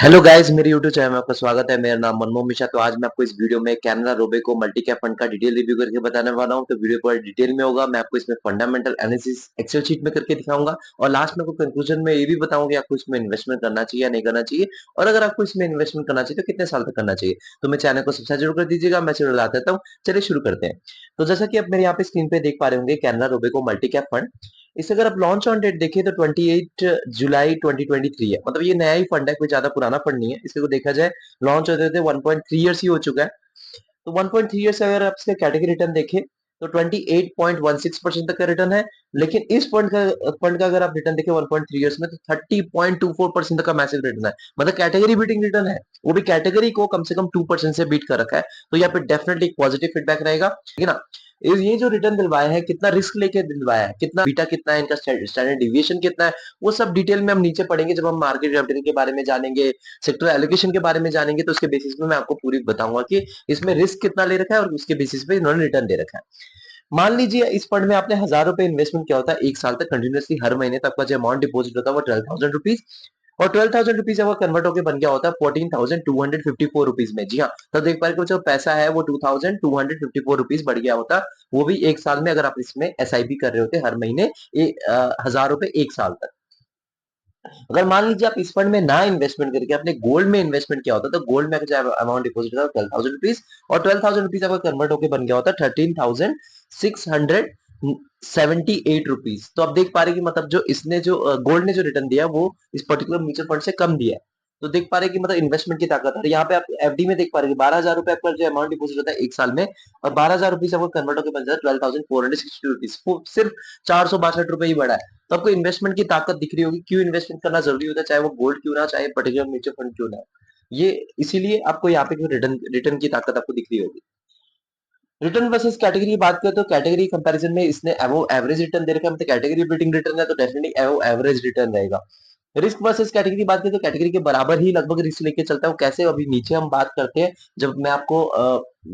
Hello guys, मेरे YouTube channel में आपका स्वागत है। मेरा नाम मनमोहन मिश्रा। तो आज मैं आपको इस वीडियो में Canara Robeco multi cap fund का डिटेल रिव्यू करके बताने वाला हूं। तो वीडियो पूरा डिटेल में होगा। मैं आपको इसमें फंडामेंटल एनालिसिस एक्सेल शीट में करके दिखाऊंगा और लास्ट में आपको कंक्लूजन में ये भी बताऊंगा कि आपको इसमें इन्वेस्टमेंट करना चाहिए या नहीं करना चाहिए, और अगर आपको इसमें इन्वेस्टमेंट करना चाहिए तो कितने साल तक करना चाहिए। तो मेरे चैनल को सब्सक्राइब जरूर कर दीजिएगा। मैं चलो बता देता हूँ। चलिए शुरू करते हैं। तो जैसा कि आप मेरे यहाँ पे स्क्रीन पे देख पा रहे होंगे, Canara Robeco multi cap fund, इसे अगर आप लॉन्च ऑन डेट देखें तो 28 जुलाई 2023 है। मतलब ये नया ही फंड है, कोई ज्यादा पुराना फंड नहीं है। इसके को देखा जाए लॉन्च होते थे 1.3 इयर्स ही हो चुका है। तो 1.3 इयर्स से अगर आप इसका कैटेगरी रिटर्न देखें तो 28.16% तक का रिटर्न है। लेकिन इस फंड का अगर आप रिटर्न देखें 1.3 इयर्स में तो 30.24% तक का मैसिव रिटर्न है। मतलब कैटेगरी बीटिंग रिटर्न है, वो भी कैटेगरी को कम से कम 2% से बीट कर रखा है। तो यहाँ पे डेफिनेटली एक पॉजिटिव फीडबैक रहेगा, ठीक है ना। ये जो रिटर्न दिलवाया है, कितना रिस्क लेके दिलवाया है, कितना बीटा कितना है, इनका स्टैंडर्ड डिविएशन कितना है, वो सब डिटेल में हम नीचे पढ़ेंगे जब हम मार्केट कैपिटल के बारे में जानेंगे, सेक्टर एलोकेशन के बारे में जानेंगे। तो उसके बेसिस पे मैं आपको पूरी बताऊंगा कि इसमें रिस्क कितना ले रखा है और उसके बेसिस पे इन्होंने रिटर्न दे रखा है। मान लीजिए इस फंड में आपने 1000 रुपए इन्वेस्टमेंट किया होता है 1 साल तक कंटिन्यूसली, हर महीने तक का जो अमाउंट डिपॉजिट होता है वो 12,000 रुपीज, और 12,000 रुपीज जब वो कन्वर्ट होकर बन गया होता है 14,254 रुपीज में। जी हाँ, तो देख पा रहे हो जो पैसा है वो 2,254 रुपीज बढ़ गया होता, वो भी 1 साल में, अगर आप इसमें एसआईपी कर रहे होते हर महीने 1000 रुपए 1 साल तक। अगर मान लीजिए आप इस फंड में ना इन्वेस्टमेंट करके आपने गोल्ड में इन्वेस्टमेंट किया होता तो गोल्ड में जो अमाउंट डिपॉजिट होता है 12,000 रुपीज, और 12,000 रुपीज आपका कन्वर्ट होकर बन गया होता है 13,678 रुपीज। तो आप देख पा रहे कि मतलब जो इसने जो गोल्ड ने जो रिटर्न दिया वो इस पर्टिकुलर म्यूचुअल फंड से कम दिया है। तो देख पा रहे कि मतलब इन्वेस्टमेंट की ताकत है। और यहाँ पे आप एफडी में देख पा रहे कि 12,000 रुपए आपका जो अमाउंट डिपॉजिट होता है 1 साल में, और 12,000 रुपीज आपका कन्वर्ट होकर बन जाता है 12,460 रुपीज, सिर्फ 462 रुपए ही बढ़ा है। तो आपको इन्वेस्टमेंट की ताकत दिख रही होगी, क्यों इन्वेस्टमेंट करना जरूरी होता है, चाहे वो गोल्ड क्यों ना, चाहे पर्टिकुलर म्यूचुअल फंड क्यों ना। ये इसीलिए आपको यहाँ पे रिटर्न रिटर्न की ताकत आपको दिख रही होगी। रिटर्न वर्सेस कैटेगरी की बात करें तो कैटेगरी कंपैरिजन में इसने अबव एवरेज रिटर्न दे रखा है। मतलब कैटेगरी बीटिंग रिटर्न है तो डेफिनेटली अबव एवरेज रिटर्न रहेगा। रिस्क वर्सेस कैटेगरी की बात करें तो कैटेगरी के बराबर ही लगभग रिस्क लेके चलता है। वो कैसे, अभी नीचे हम बात करते हैं जब मैं आपको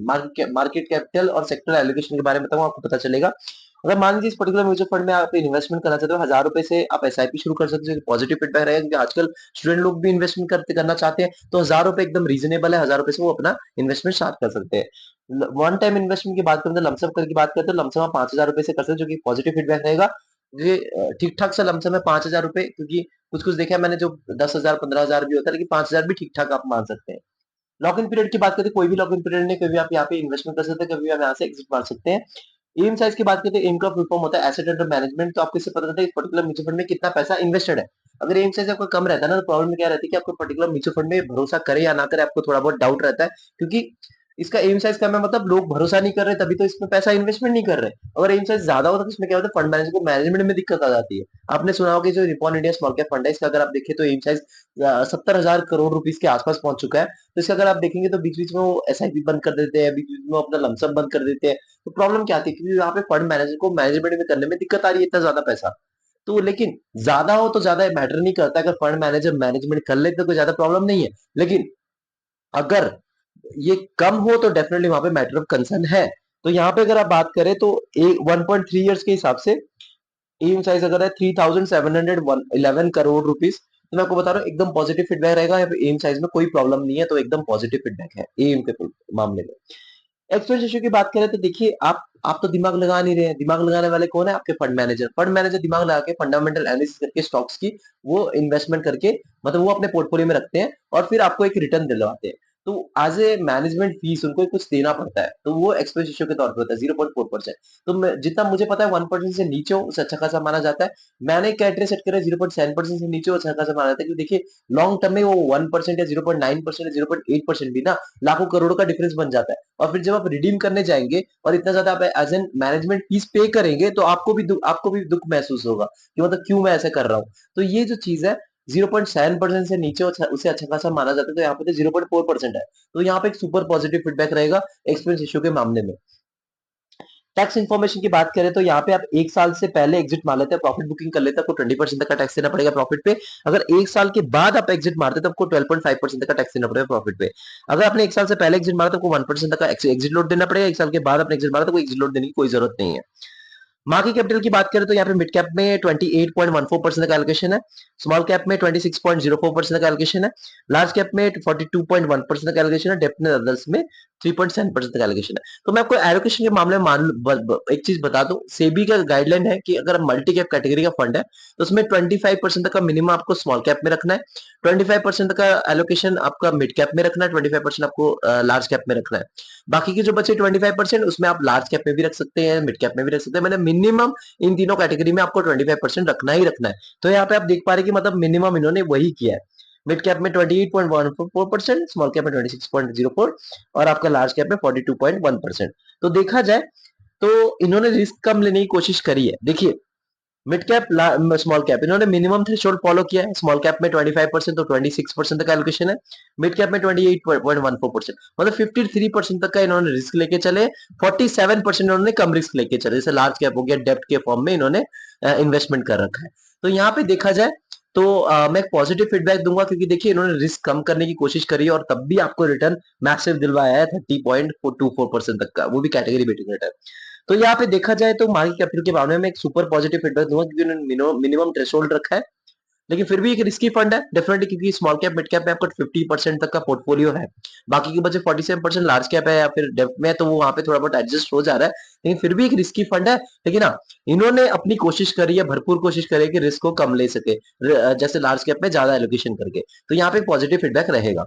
मार्केट कैपिटल और सेक्टर एलोकेशन के बारे में बताऊंगा, आपको पता चलेगा। अगर मान लीजिए इस पर्टिकुलर म्यूचुअल फंड में आप इन्वेस्टमेंट करना चाहते हो 1000 रुपए से, आप एसआईपी शुरू कर सकते हो। पॉजिटिव फीडबैक रहेगा क्योंकि आजकल स्टूडेंट लोग भी इन्वेस्टमेंट करना चाहते हैं, तो 1000 रुपए एकदम रीजनेबल है। 1000 रुपए से वो अपना इन्वेस्टमेंट स्टार्ट कर सकते हैं। वन टाइम इन्वेस्टमेंट की बात करें तो लमसम की बात करें तो लमसम आप 5,000 रुपए से कर सकते हो, जो कि पॉजिटिव फीडबैक रहेगा। ये ठीक ठाक सा लमसम है 5,000 रुपए, क्योंकि कुछ कुछ देखा है मैंने जो 10,000 15,000 भी होता है, लेकिन 5,000 भी ठीक ठाक आप मान सकते हैं। लॉक इन पीरियड की बात करें, कोई भी लॉक इन पीरियड नहीं, कभी आप यहाँ पे इन्वेस्टमेंट कर सकते हैं, कभी आप यहाँ से एग्जिट मार सकते हैं। एम साइज की बात करें तो एम का फुल फॉर्म होता है एसेट अंडर मैनेजमेंट। तो आपको इससे पता चलता है इस पर्टिकुलर म्यूचुअल फंड में कितना पैसा इन्वेस्टेड है। अगर एम साइज आपका कम रहता है ना, तो प्रॉब्लम क्या रहती है कि आपको पर्टिकुलर म्यूचुअल फंड में भरोसा करे या ना करे, आपको थोड़ा बहुत डाउट रहता है, क्योंकि इसका एम साइज कम है, मतलब लोग भरोसा नहीं कर रहे, तभी तो इसमें पैसा इन्वेस्टमेंट नहीं कर रहे। अगर एम साइज ज्यादा होता तो इसमें क्या होता है, फंड मैनेजर को मैनेजमेंट में दिक्कत आ जाती है। आपने सुना होगा कि जो Nippon India small cap fund है, इसका अगर आप देखें तो एम साइज 70,000 करोड़ रुपीज के आसपास पहुंच चुका है। तो इसका अगर आप देखेंगे तो बीच बीच में वो एसआईपी बंद कर देते हैं, बीच बीच में वो अपना लमसम बंद कर देते हैं। तो प्रॉब्लम क्या आती है, क्योंकि यहाँ पे फंड मैनेजर को मैनेजमेंट में करने में दिक्कत आ रही है, इतना ज्यादा पैसा। तो लेकिन ज्यादा हो तो ज्यादा मैटर नहीं करता, अगर फंड मैनेजर मैनेजमेंट कर ले तो कोई ज्यादा प्रॉब्लम नहीं है। लेकिन अगर ये कम हो तो डेफिनेटली वहां पे मैटर ऑफ कंसर्न है। तो यहाँ पे अगर आप बात करें तो 1.3 इयर्स के हिसाब से एम साइज अगर है 3,711 करोड़ रुपीज, तो मैं आपको बता रहा हूँ एकदम पॉजिटिव फीडबैक रहेगा। यहाँ पे एम साइज में कोई प्रॉब्लम नहीं है, तो एकदम पॉजिटिव फीडबैक है एम के मामले में। एक्सपेंस रेशियो की बात करें तो देखिए आप तो दिमाग लगा नहीं रहे हैं। दिमाग लगाने वाले कौन है, आपके फंड मैनेजर। फंड मैनेजर दिमाग लगा के फंडामेंटल एनालिसिस करके स्टॉक्स की वो इन्वेस्टमेंट करके, मतलब वो अपने पोर्टफोलियो में रखते हैं और फिर आपको एक रिटर्न दिलवाते हैं। तो एज ए मैनेजमेंट फीस उनको कुछ देना पड़ता है, तो वो एक्सपेंस रेशियो के तौर पर होता है 0.4%। तो जितना मुझे पता है 1% से नीचे हो उसे अच्छा खासा माना जाता है। मैंने क्राइटेरिया सेट करा 0.7% से नीचे हो अच्छा खासा माना जाता है, क्योंकि देखिए लॉन्ग टर्म में वो 1% या 0.9% या 0.8% भी ना लाखों करोड़ों का डिफरेंस बन जाता है। और फिर जब आप रिडीम करने जाएंगे और इतना ज्यादा आप एज एन मैनेजमेंट फीस पे करेंगे, तो आपको भी दुख महसूस होगा कि मतलब क्यों मैं ऐसे कर रहा हूँ। तो ये जो चीज है 0.7% से नीचे उसे अच्छा खासा माना जाता है, तो यहाँ पे तो 0.4% है। तो यहाँ पे एक सुपर पॉजिटिव फीडबैक रहेगा एक्सपेंस इश्यू के मामले में। टैक्स इन्फॉर्मेशन की बात करें तो यहाँ पे आप 1 साल से पहले एग्जिट मार लेते हैं, प्रॉफिट बुकिंग कर लेते हैं, आपको 20% तक का टैक्स देना पड़ेगा प्रॉफिट पे। अगर 1 साल के बाद आप एग्जिट मारते हैं तो आपको 12.5% तक का टैक्स देना पड़ेगा प्रॉफिट पे। अगर आपने 1 साल से पहले एग्जिट मारा तो आपको 1% तक का एग्जिट लोड देना पड़ेगा। 1 साल के बाद आपने एग्जिट मारा तो कोई एग्जिट लोड देने की कोई जरूरत नहीं है। मार्केट कैपिटल की बात करें तो यहाँ पे मिड कैप में 28.14% का एलोकेशन है, स्मॉल कैप में 26.04% का एलोकेशन है, लार्ज कैप में 42.1% का एलोकेशन है, डेप्थ में अदर्स में 3.7% का एलोकेशन है। तो मैं आपको एलोकेशन के मामले में एक चीज बता दूं, सेबी का गाइडलाइन है कि अगर मल्टी कैप कैटेगरी का फंड है तो उसमें 25% तक का मिनिमम आपको स्मॉल कैप में रखना है, 25% का एलोकेशन आपका मिड कैप में रखना है, 25% आपको लार्ज कैप में रखना है। बाकी के जो बचे 25% उसमें आप लार्ज कैप में भी रख सकते हैं, मिड कैप में भी रख सकते हैं। मैंने मिनिमम इन तीनों कैटेगरी में आपको 25% रखना ही रखना है। तो यहाँ पे आप देख पा रहे हैं कि मतलब मिनिमम इन्होंने वही किया है। मिड कैप में 28.14%, स्मॉल कैप में 26.04 और आपका लार्ज कैप में 42.1%। तो देखा जाए तो इन्होंने रिस्क कम लेने की कोशिश करी है। देखिए, मिड कैप स्मॉल कैप इन्होंने मिनिमम थ्रेशोल्ड फॉलो किया है। स्मॉल कैप में 25% तो 26% तक एलोकेशन है, मिड कैप में 28.14%, मतलब 53% तक का इन्होंने रिस्क लेके चले, 47% इन्होंने कम रिस्क लेके चले, जैसे लार्ज कैप हो गया, डेप्ट के फॉर्म में इन्होंने इन्वेस्टमेंट कर रखा है। तो यहाँ पे देखा जाए तो मैं एक पॉजिटिव फीडबैक दूंगा, क्योंकि देखिए इन्होंने रिस्क कम करने की कोशिश करी है और तब भी आपको रिटर्न मैसिव दिलवाया है 30.24% तक का, वो भी कैटेगरी बेटिंग रिटर्न। तो यहाँ पे देखा जाए तो मार्केट कैपिटल के मामले में एक सुपर पॉजिटिव फीडबैक दूंगा, क्योंकि उन्होंने मिनिमम थ्रेशोल्ड रखा है, लेकिन फिर भी एक रिस्की फंड है डेफिनेटली, क्योंकि स्मॉल कैप मिड कैप में आपका 50% तक का पोर्टफोलियो है, बाकी के बचे 47% लार्ज कैप है या फिर डेप्थ में है, तो वो वहां पे थोड़ा बहुत एडजस्ट हो जा रहा है, लेकिन फिर भी एक रिस्की फंड है। लेकिन हाँ, इन्होंने अपनी कोशिश करी है, भरपूर कोशिश करी है कि रिस्क को कम ले सके, जैसे लार्ज कैप में ज्यादा एलोकेशन करके। तो यहाँ पे पॉजिटिव फीडबैक रहेगा।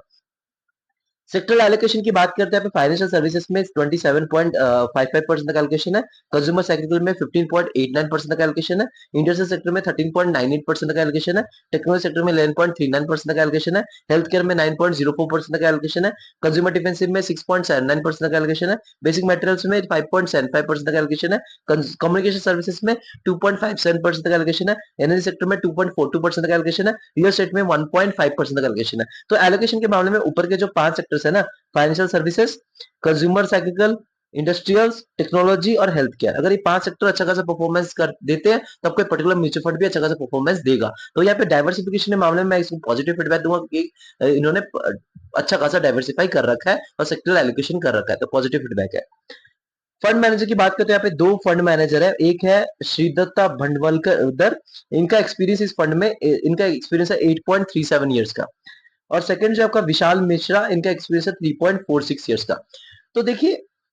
सेक्टरल एलोकेशन की बात करते हैं, पे फाइनेंशियल सर्विसेज में 27.55% का एलोकेशन है, कंज्यूमर सेक्टर में 15.89% का एलोकेशन है, इंडस्ट्रियल सेक्टर में 13.98% का एलोकेशन है, टेक्नोलॉजी सेक्टर में 11.39% का एलोकेशन है, हेल्थ केयर में 9.04% का एलोकेशन है, कंज्यूमर डिफेंसिव में 6.79% का एलोकेशन है, बेसिक मटेरियल्स में 5.75% का एलोकेशन है, कम्युनिकेशन सर्विसेज में 2.57% का एलोकेशन है, एनर्जी सेक्टर में 2.42% का एलोकेशन है, रियल एस्टेट में 1.5% का एलोकेशन है। तो एलोकेशन के मामले में ऊपर के जो 5 सेक्टर्स है ना, financial services, consumer cyclical, industrials, technology और हेल्थ केयर, अगर ये 5 सेक्टर अच्छा खासा परफॉर्मेंस कर देते हैं तो आपको पर्टिकुलर म्यूचुअल फंड भी अच्छा खासा परफॉर्मेंस देगा। तो यहाँ पे डाइवर्सिफिकेशन के मामले में मैं इसको पॉजिटिव फीडबैक दूंगा, क्योंकि इन्होंने अच्छा खासा डाइवर्सिफाई कर रखा है और सेक्टरल एलोकेशन कर रखा है, तो पॉजिटिव फीडबैक है। फंड मैनेजर की बात करते हैं, यहाँ पे 2 फंड मैनेजर है, एक है श्रीदत्ता भंडवलकर उधर, इनका एक्सपीरियंस इस फंड में इनका एक्सपीरियंस है 8.37 इयर्स का, और सेकंड जो आपका विशाल मिश्रा, इनका एक्सपीरियंस है 3.46 इयर्स का। तो देखिए,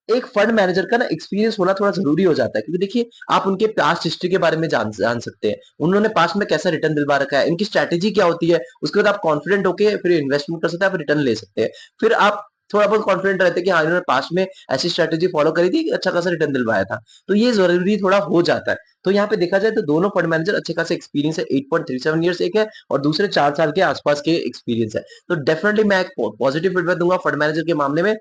एक फंड मैनेजर का ना एक्सपीरियंस होना थोड़ा जरूरी हो जाता है, क्योंकि देखिए आप उनके पास्ट हिस्ट्री के बारे में जान सकते हैं, उन्होंने पास्ट में कैसा रिटर्न दिलवा रखा है, इनकी स्ट्रैटेजी क्या होती है, उसके बाद आप कॉन्फिडेंट होके फिर इन्वेस्टमेंट कर सकते हैं, आप रिटर्न ले सकते हैं। फिर आप थोड़ा बहुत कॉन्फिडेंट रहते हैं कि हाँ, इन्होंने पास्ट में ऐसी स्ट्रैटेजी फॉलो करी थी, अच्छा खासा रिटर्न दिलवाया था, तो ये जरूरी थोड़ा हो जाता है। तो यहाँ पे देखा जाए तो दोनों फंड मैनेजर अच्छे खासे एक्सपीरियंस है, 8.37 ईयर्स एक है और दूसरे 4 साल के आसपास के एक्सपीरियंस है। तो डेफिनेटली मैं एक पॉजिटिव फीडबैक दूंगा फंड मैनेजर के मामले में।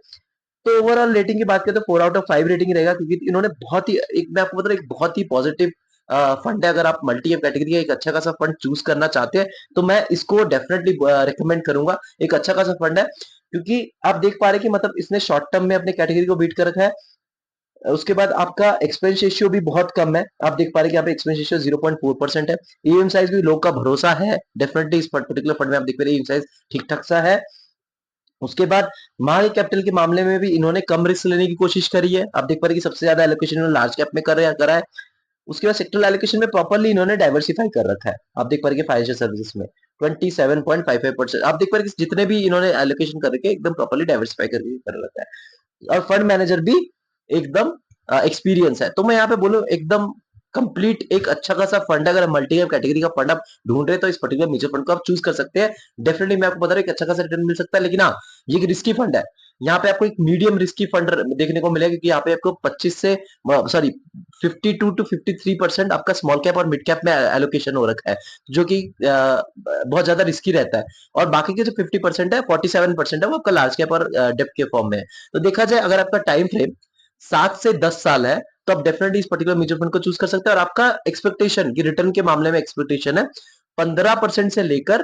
तो ओवरऑल रेटिंग की बात करें तो 4/5 रेटिंग रहेगा, क्योंकि इन्होंने बहुत ही, एक मैं आपको बता रहा हूं, एक बहुत ही पॉजिटिव फंड है। अगर आप मल्टी कैप कैटेगरी का एक अच्छा खासा फंड चूज करना चाहते हैं तो मैं इसको डेफिनेटली रिकमेंड करूंगा। एक अच्छा खासा फंड है, क्योंकि आप देख पा रहे हैं कि मतलब इसने शॉर्ट टर्म में अपने कैटेगरी को बीट कर रखा है। उसके बाद आपका एक्सपेंस रेशियो भी बहुत कम है, आप देख पा रहे हैं कि यहाँ पे एक्सपेंस रेशियो 0.4% है। ईएम साइज भी लोग का भरोसा है डेफिनेटली, इस पर्टिकुलर फंड में आप देख पा रहे हैं ईएम साइज ठीक ठाक सा है। उसके बाद मार्केट कैपिटल के मामले में भी इन्होंने कम रिस्क लेने की कोशिश करी है, आप देख पा रहे हैं कि सबसे ज्यादा एलोकेशन इन्होंने लार्ज कैप में करा है। उसके बाद सेक्टरल एलोकेशन में प्रॉपर्ली इन्होंने डाइवर्सिफाई कर रखा है, आप देख पा रहे हैं फाइनेंशियल सर्विसेज में 27.55%, आप देख पा रहे हैं कि जितने भी इन्होंने एलोकेशन कर रखे एकदम प्रॉपर्ली डाइवर्सिफाई करके कर रखा है, और फंड मैनेजर भी एकदम एक्सपीरियंस है। तो मैं यहाँ पे बोलूं एकदम कंप्लीट एक अच्छा खासा फंड है। अगर मल्टी कैप कैटेगरी का फंड आप ढूंढ रहे हैं तो इस पर्टिकुलर म्यूचुअल फंड को आप चूज कर सकते हैं। डेफिनेटली मैं आपको बता रहा हूँ कि अच्छा खासा रिटर्न मिल सकता है, लेकिन हाँ, ये एक रिस्की फंड है। यहाँ पे आपको एक मीडियम रिस्की फंड देखने को मिलेगा, क्योंकि यहाँ पे आपको 25 से सॉरी 52 टू 53% आपका स्मॉल कैप और मिड कैप में एलोकेशन हो रखा है, जो कि बहुत ज्यादा रिस्की रहता है। और बाकी के जो 50% है, 47% है, वो आपका लार्ज कैप और डेप्थ के फॉर्म में है। तो देखा जाए अगर आपका टाइम फ्रेम 7 से 10 साल है तो आप डेफिनेटली इस पर्टिकुलर म्यूचुअल फंड को चूज कर सकते हैं, और आपका एक्सपेक्टेशन की रिटर्न के मामले में एक्सपेक्टेशन है 15% से लेकर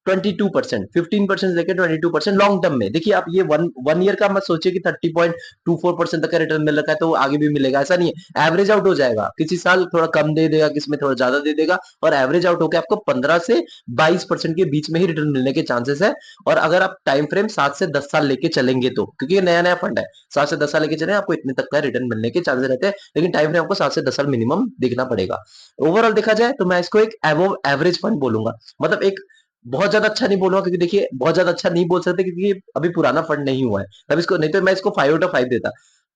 22%, 15% लेके 22% लॉन्ग टर्म में। देखिए आप ये वन ईयर का मत सोचिए कि 30.24% तक का रिटर्न मिल रखा है तो आगे भी मिलेगा, ऐसा नहीं है। एवरेज आउट हो जाएगा, किसी साल थोड़ा कम दे देगा, किसी में थोड़ा ज्यादा दे देगा, और एवरेज आउट होकर आपको 15 से 22% के बीच में ही रिटर्न मिलने के चांसेस है। और अगर आप टाइम फ्रेम 7 से 10 साल लेके चलेंगे तो, क्योंकि ये नया नया फंड है, 7 से 10 साल लेके चले आपको इतने तक का रिटर्न मिलने के चांसेस रहते हैं, लेकिन टाइम फ्रेम आपको 7 से 10 साल मिनिमम देखना पड़ेगा। ओवरऑल देखा जाए तो मैं इसको एक एवोव एवरेज फंड बोलूंगा। मतलब एक बहुत ज्यादा अच्छा नहीं बोलूंगा, क्योंकि देखिए बहुत ज्यादा अच्छा नहीं बोल सकते, क्योंकि ये अभी पुराना फंड नहीं हुआ है, तब इसको, नहीं तो मैं इसको 5/5 देता।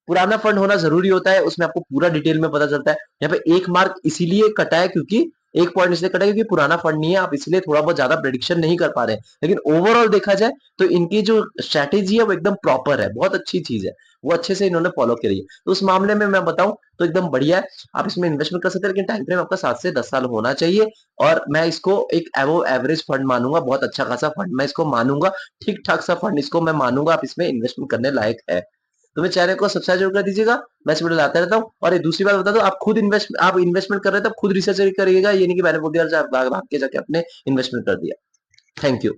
पुराना फंड होना जरूरी होता है, उसमें आपको पूरा डिटेल में पता चलता है। यहाँ पे एक मार्क इसीलिए कटा है, क्योंकि एक पॉइंट इसलिए कटा है क्योंकि पुराना फंड नहीं है, आप इसलिए थोड़ा बहुत ज्यादा प्रेडिक्शन नहीं कर पा रहे हैं। लेकिन ओवरऑल देखा जाए तो इनकी जो स्ट्रैटेजी है वो एकदम प्रॉपर है, बहुत अच्छी चीज है, वो अच्छे से इन्होंने फॉलो करी है। तो उस मामले में मैं बताऊं तो एकदम बढ़िया है, आप इसमें इन्वेस्टमेंट कर सकते हैं, लेकिन टाइम फ्रेम आपका 7 से 10 साल होना चाहिए। और मैं इसको एक एवो एवरेज फंड मानूंगा, बहुत अच्छा खासा फंड मैं इसको मानूंगा, ठीक ठाक सा फंड इसको मैं मानूंगा, आप इसमें इन्वेस्टमेंट करने लायक है। तो मेरे चैनल को सब्सक्राइब जरूर कर दीजिएगा, मैं इस वीडियो लाता रहता हूँ। और एक दूसरी बात बता दो, आप इन्वेस्टमेंट कर रहे हैं तो खुद रिसर्च करिएगा, ये नहीं कि मैंने बोल दिया भाग भाग के जाके अपने इन्वेस्टमेंट कर दिया। Thank you.